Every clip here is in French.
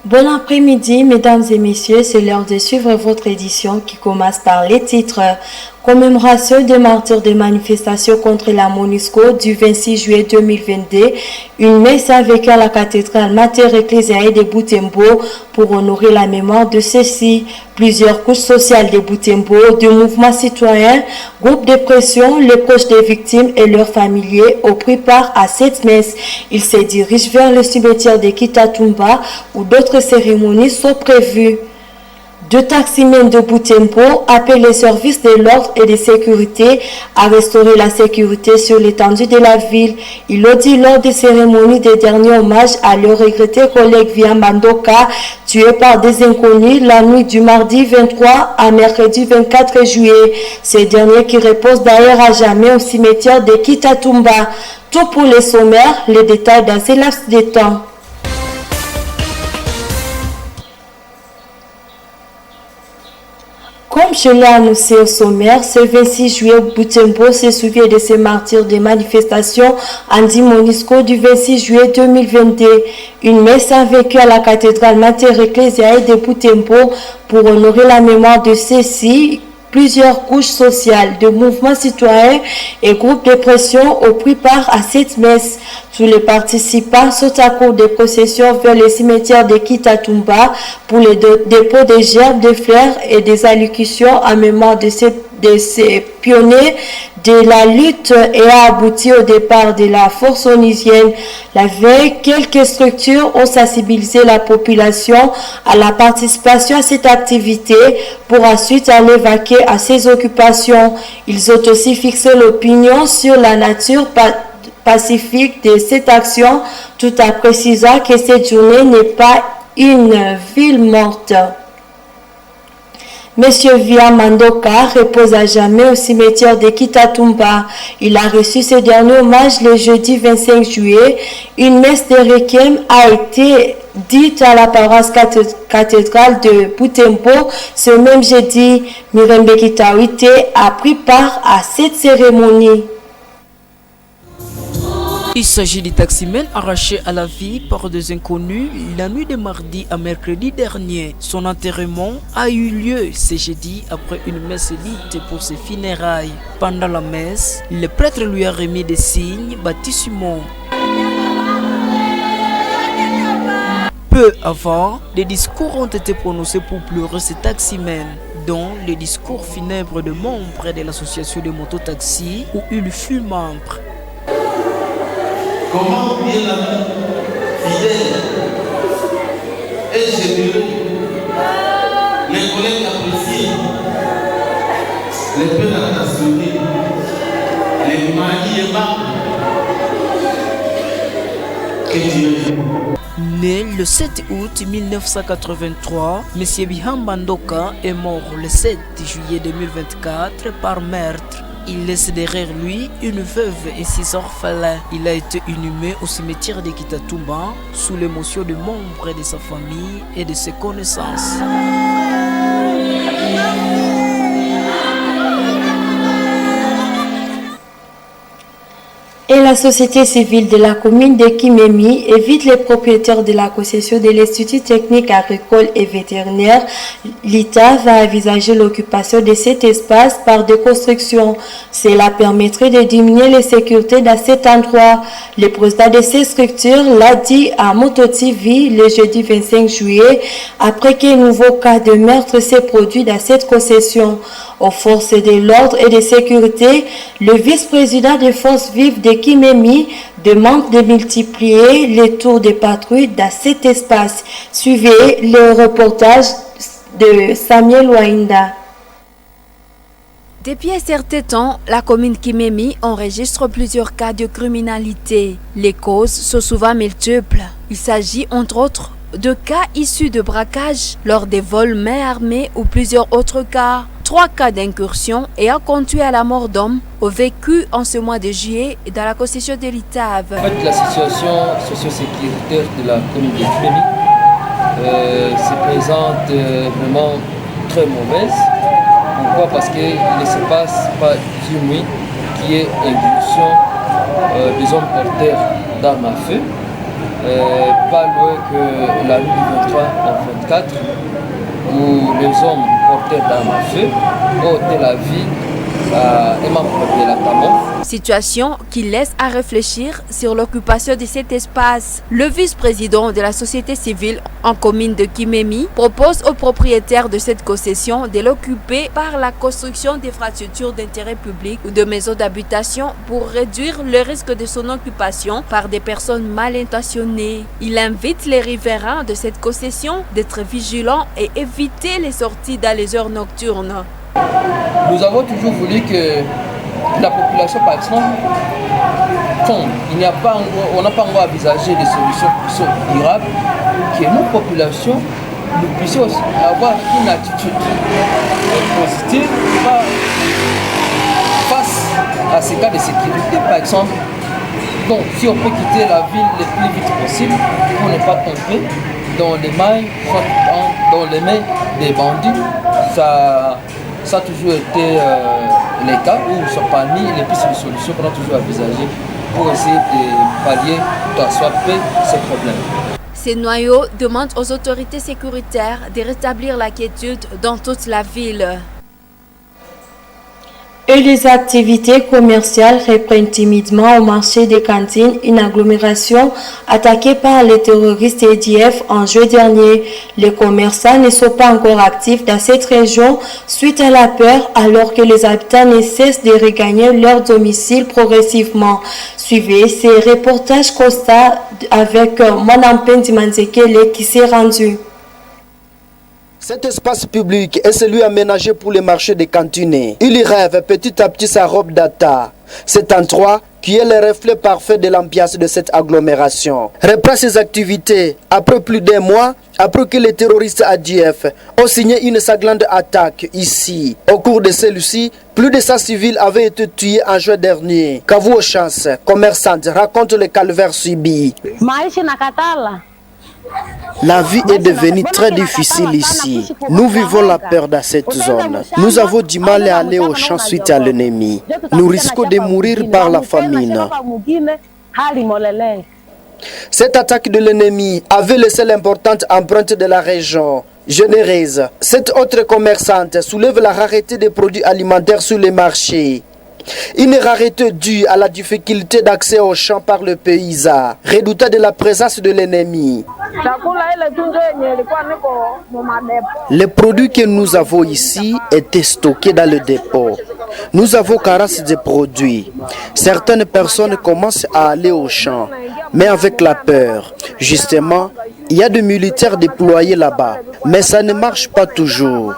Bon après-midi, mesdames et messieurs, c'est l'heure de suivre votre édition qui commence par les titres. Commémoration des martyrs des manifestations contre la MONUSCO du 26 juillet 2022. Une messe avec à la cathédrale Mater Ecclesiae de Butembo pour honorer la mémoire de ceux-ci. Plusieurs couches sociales de Butembo, de mouvements citoyens, groupes de pression, les proches des victimes et leurs familiers ont pris part à cette messe. Ils se dirigent vers le cimetière de Kitatumba où d'autres cérémonies sont prévues. Deux taximens de Butembo appellent les services de l'ordre et de sécurité à restaurer la sécurité sur l'étendue de la ville. Ils l'ont dit lors des cérémonies des derniers hommages à leur regretté collègue Via Mandoka, tué par des inconnus la nuit du mardi 23 à mercredi 24 juillet. Ces derniers qui reposent d'ailleurs à jamais au cimetière de Kitatumba. Tout pour les sommaires, les détails dans ces laps de temps. Comme je l'ai annoncé au sommaire, ce 26 juillet, Butembo se souvient de ces martyrs des manifestations anti-MONUSCO du 26 juillet 2022. Une messe a vécu à la cathédrale Mater Ecclesiae de Butembo pour honorer la mémoire de ceux-ci. Plusieurs couches sociales, de mouvements citoyens et groupes de pression ont pris part à cette messe. Tous les participants sont à court de procession vers le cimetière de Kitatumba pour le dépôt des gerbes de fleurs et des allocutions en mémoire de ces pionniers de la lutte et a abouti au départ de la force onusienne. La veille, quelques structures ont sensibilisé la population à la participation à cette activité pour ensuite aller vaquer à ses occupations. Ils ont aussi fixé l'opinion sur la nature pacifique de cette action tout en précisant que cette journée n'est pas une ville morte. Monsieur Via Mandoka repose à jamais au cimetière de Kitatumba. Il a reçu ce dernier hommage le jeudi 25 juillet. Une messe de requiem a été dite à la paroisse cathédrale de Butembo ce même jeudi. Mirembe Kitawite a pris part à cette cérémonie. Il s'agit du taximène arraché à la vie par des inconnus la nuit de mardi à mercredi dernier. Son enterrement a eu lieu ce jeudi après une messe dite pour ses funérailles. Pendant la messe, le prêtre lui a remis des signes baptismaux. Peu avant, des discours ont été prononcés pour pleurer ce taximène, dont le discours funèbre de membres de l'association de mototaxis où il fut membre. Comment oublier l'ami fidèle et généreux, les collègues appréciés, les pères attentionnés, les maris aimables que Dieu aime. Né le 7 août 1983, M. Bihamba Ndoka est mort le 7 juillet 2024 par meurtre. Il laisse derrière lui une veuve et 6 orphelins. Il a été inhumé au cimetière de Kitatumba sous l'émotion de membres de sa famille et de ses connaissances. Et la société civile de la commune de Kimemi évite les propriétaires de la concession de l'Institut technique agricole et vétérinaire. L'État va envisager l'occupation de cet espace par des constructions. Cela permettrait de diminuer la sécurité dans cet endroit. Le président de ces structures l'a dit à Moto TV le jeudi 25 juillet après qu'un nouveau cas de meurtre s'est produit dans cette concession. Aux forces de l'ordre et de sécurité, le vice-président des forces vives de Kimemi demande de multiplier les tours de patrouille dans cet espace. Suivez le reportage de Samuel Wainda. Depuis un certain temps, la commune Kimemi enregistre plusieurs cas de criminalité. Les causes sont souvent multiples. Il s'agit entre autres de cas issus de braquages lors des vols main armée ou plusieurs autres cas. 3 cas d'incursion ayant conduit à la mort d'hommes ont vécu en ce mois de juillet dans la concession de l'ITAV. En fait, la situation socio-sécuritaire de la commune de Kimemi se présente vraiment très mauvaise. Pourquoi? Parce qu'il ne se passe pas une nuit qui est incursion des hommes porteurs d'armes à feu pas loin que la nuit du 23 au 24, où les hommes porteurs d'armes à feu ont ôté la vie à un membre de la Tamon. Situation qui laisse à réfléchir sur l'occupation de cet espace. Le vice-président de la société civile en commune de Kimemi propose aux propriétaires de cette concession de l'occuper par la construction d'infrastructures d'intérêt public ou de maisons d'habitation pour réduire le risque de son occupation par des personnes mal intentionnées. Il invite les riverains de cette concession d'être vigilants et éviter les sorties dans les heures nocturnes. Nous avons toujours voulu que la population, par exemple, on n'a pas encore envisagé des solutions qui sont durables, que nos populations, nous puissions avoir une attitude positive face à ces cas de sécurité. Par exemple, donc, si on peut quitter la ville le plus vite possible pour ne pas tomber dans les mailles, dans les mains des bandits, ça a toujours été les cas où sont parmi les pistes de solutions qu'on a toujours envisagées pour essayer de pallier, soit ces problèmes. Ces noyaux demandent aux autorités sécuritaires de rétablir la quiétude dans toute la ville. Et les activités commerciales reprennent timidement au marché des cantines, une agglomération attaquée par les terroristes EDF en juillet dernier. Les commerçants ne sont pas encore actifs dans cette région suite à la peur, alors que les habitants ne cessent de regagner leur domicile progressivement. Suivez ces reportages constats avec Monampen Dimanzekele qui s'est rendu. Cet espace public est celui aménagé pour les marchés des cantines. Il y rêve petit à petit sa robe d'ata. Cet endroit, qui est le reflet parfait de l'ambiance de cette agglomération, reprend ses activités après plus d'un mois, après que les terroristes ADF ont signé une sanglante attaque ici. Au cours de celle-ci, plus de 100 civils avaient été tués en juin dernier. Kavuo Chance, commerçante, raconte le calvaire subi. La vie est devenue très difficile ici. Nous vivons la peur dans cette zone. Nous avons du mal à aller au champ suite à l'ennemi. Nous risquons de mourir par la famine. Cette attaque de l'ennemi avait laissé l'importante empreinte de la région. Généreuse, cette autre commerçante soulève la rareté des produits alimentaires sur les marchés. Une rareté due à la difficulté d'accès aux champs par le paysan, redoutant de la présence de l'ennemi. Les produits que nous avons ici étaient stockés dans le dépôt. Nous avons carence de produits. Certaines personnes commencent à aller aux champs, mais avec la peur. Justement, il y a des militaires déployés là-bas, mais ça ne marche pas toujours.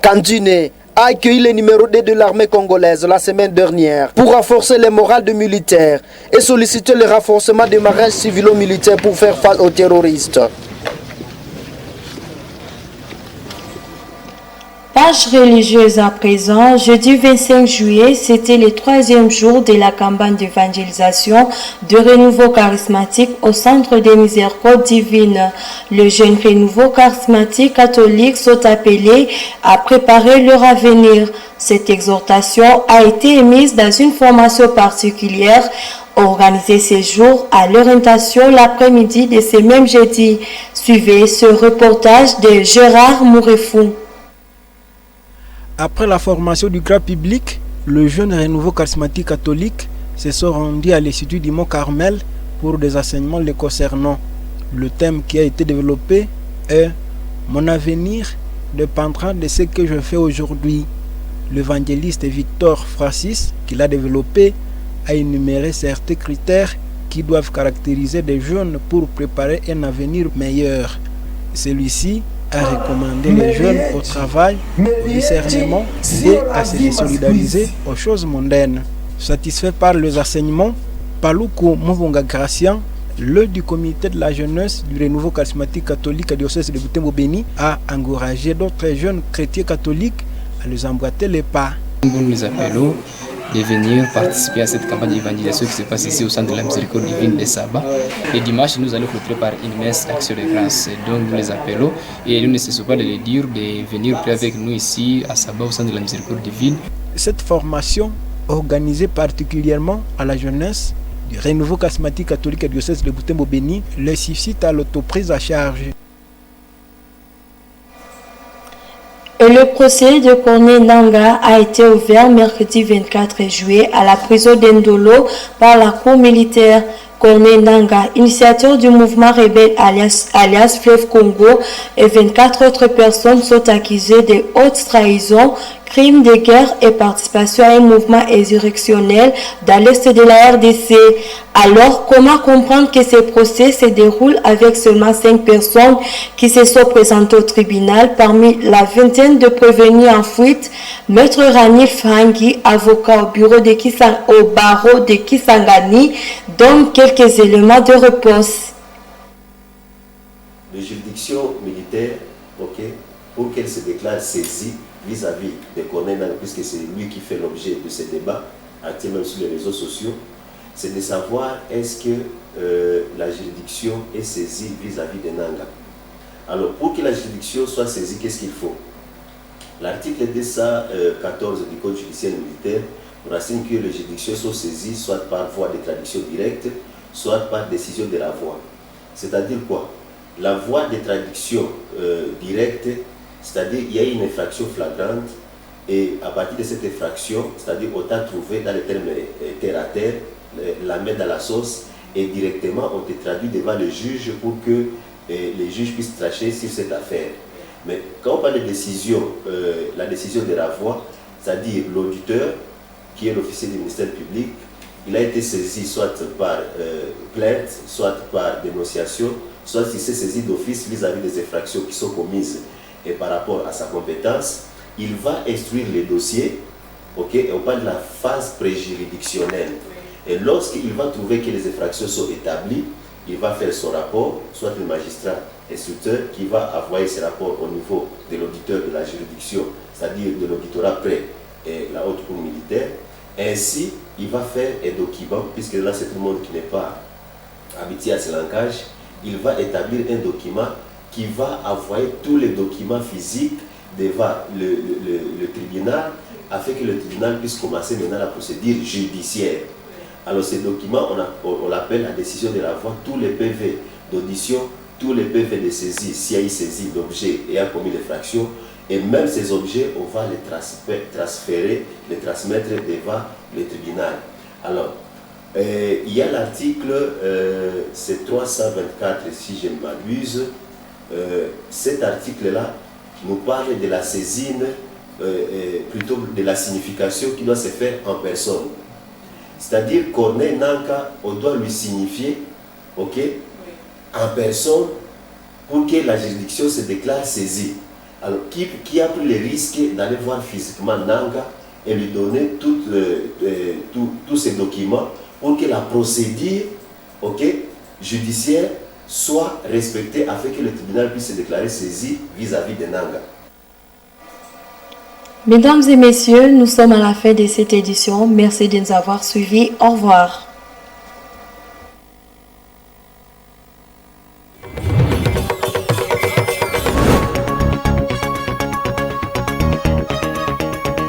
Kandine a accueilli le numéro 2 de l'armée congolaise la semaine dernière pour renforcer le moral des militaires et solliciter le renforcement des mariages civilo-militaires pour faire face aux terroristes. Page religieuse à présent, jeudi 25 juillet, c'était le 3e jour de la campagne d'évangélisation de Renouveau Charismatique au Centre des Miséricordes Divines. Le jeune Renouveau Charismatique catholique sont appelés à préparer leur avenir. Cette exhortation a été émise dans une formation particulière organisée ces jours à l'orientation l'après-midi de ce même jeudi. Suivez ce reportage de Gérard Mourefou. Après la formation du grand public, le jeune Renouveau Charismatique catholique se sont rendus à l'Institut du Mont Carmel pour des enseignements les concernant. Le thème qui a été développé est « Mon avenir dépendra de ce que je fais aujourd'hui ». L'évangéliste Victor Francis, qui l'a développé, a énuméré certains critères qui doivent caractériser des jeunes pour préparer un avenir meilleur. Celui-ci a recommandé les jeunes au travail, au discernement et à se désolidariser aux choses mondaines. Satisfait par les enseignements, Paluku Muvunga Gracian, le du comité de la jeunesse du Renouveau Charismatique catholique à diocèse de Butembo-Béni, a encouragé d'autres jeunes chrétiens catholiques à les emboîter les pas. Nous les appelons de venir participer à cette campagne d'évangélisation qui se passe ici au Centre de la Miséricorde Divine de Saba. Et dimanche, nous allons clôturer par une messe d'action de grâce. Donc nous les appelons et nous ne cessons pas de les dire de venir prier avec nous ici à Saba au Centre de la Miséricorde Divine. Cette formation, organisée particulièrement à la jeunesse, du Renouveau charismatique catholique et diocèse de Butembo-Béni les suscite à l'autoprise à charge. Et le procès de Corneille Nangaa a été ouvert mercredi 24 juillet à la prison d'Indolo par la cour militaire. Corneille Nangaa, initiateur du mouvement rebelle alias Fleuve Congo, et 24 autres personnes sont accusées de haute trahison, crimes de guerre et participation à un mouvement insurrectionnel dans l'est de la RDC. Alors, comment comprendre que ces procès se déroulent avec seulement 5 personnes qui se sont présentées au tribunal? Parmi la vingtaine de prévenus en fuite, Maître Rani Fangi, avocat au barreau de Kisangani, donne quelques éléments de réponse. Les juridictions militaires, pour qu'elles se déclarent saisies vis-à-vis de Corneille Nangaa, puisque c'est lui qui fait l'objet de ces débats, actuellement sur les réseaux sociaux, c'est de savoir est-ce que la juridiction est saisie vis-à-vis de Nangaa. Alors, pour que la juridiction soit saisie, qu'est-ce qu'il faut? L'article 214 du Code judiciaire militaire renseigne que les juridictions sont saisies soit par voie de traduction directe, soit par décision de la voie. C'est-à-dire quoi? La voie de traduction directe, c'est-à-dire il y a une infraction flagrante et à partir de cette infraction, c'est-à-dire autant trouver dans les termes terre à terre, la mettre dans la sauce et directement on te traduit devant le juge pour que les juges puissent trancher sur cette affaire. Mais quand on parle de décision, la décision de la voie, c'est-à-dire l'auditeur qui est l'officier du ministère public, il a été saisi soit par plainte, soit par dénonciation, soit s'il s'est saisi d'office vis-à-vis des infractions qui sont commises et par rapport à sa compétence, il va instruire les dossiers, et on parle de la phase préjuridictionnelle. Et lorsqu'il va trouver que les infractions sont établies, il va faire son rapport, soit le magistrat instructeur qui va envoyer ce rapport au niveau de l'auditeur de la juridiction, c'est-à-dire de l'auditorat près et la haute cour militaire. Ainsi, il va faire un document, puisque là c'est tout le monde qui n'est pas habitué à ce langage, il va établir un document qui va envoyer tous les documents physiques devant le tribunal, afin que le tribunal puisse commencer maintenant la procédure judiciaire. Alors ces documents, on l'appelle la décision de la voie, tous les PV d'audition, tous les PV de saisie, s'il y a eu saisie d'objets et a commis l'infraction, et même ces objets, on va les transférer, les transmettre devant le tribunal. Alors, il y a l'article, c'est 324 si je ne m'abuse, cet article-là nous parle de la saisine, plutôt de la signification qui doit se faire en personne. C'est-à-dire Corneille Nangaa, on doit lui signifier, en personne, pour que la juridiction se déclare saisie. Alors, qui a pris le risque d'aller voir physiquement Nangaa et lui donner tous ces documents pour que la procédure judiciaire soit respectée afin que le tribunal puisse se déclarer saisi vis-à-vis de Nangaa. Mesdames et messieurs, nous sommes à la fin de cette édition. Merci de nous avoir suivis. Au revoir.